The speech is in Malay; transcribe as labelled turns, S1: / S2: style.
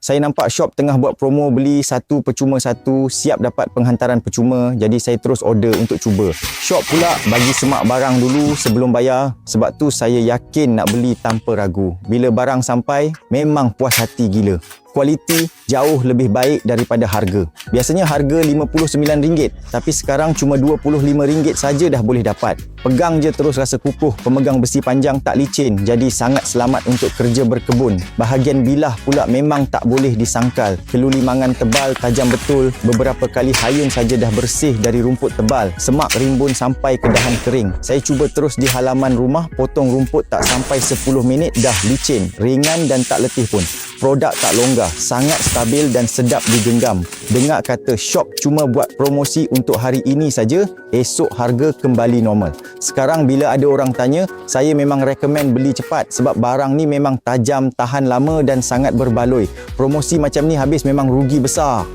S1: Saya nampak shop tengah buat promo beli satu percuma satu, siap dapat penghantaran percuma. Jadi saya terus order untuk cuba. Shop pula bagi semak barang dulu sebelum bayar. Sebab tu saya yakin nak beli tanpa ragu. Bila barang sampai, memang puas hati gila. Kualiti jauh lebih baik daripada harga. Biasanya harga RM59, tapi sekarang cuma RM25 saja dah boleh dapat. Pegang je terus rasa kukuh, pemegang besi panjang tak licin, jadi sangat selamat untuk kerja berkebun. Bahagian bilah pula memang tak boleh disangkal. Kelulimangan tebal, tajam betul. Beberapa kali hayun saja dah bersih dari rumput tebal. Semak rimbun sampai ke dahan kering. Saya cuba terus di halaman rumah, potong rumput tak sampai 10 minit dah licin, ringan dan tak letih pun. Produk tak longgar, sangat stabil dan sedap digenggam. Dengar kata shop cuma buat promosi untuk hari ini saja, esok harga kembali normal. Sekarang bila ada orang tanya, saya memang recommend beli cepat sebab barang ni memang tajam, tahan lama dan sangat berbaloi. Promosi macam ni habis memang rugi besar.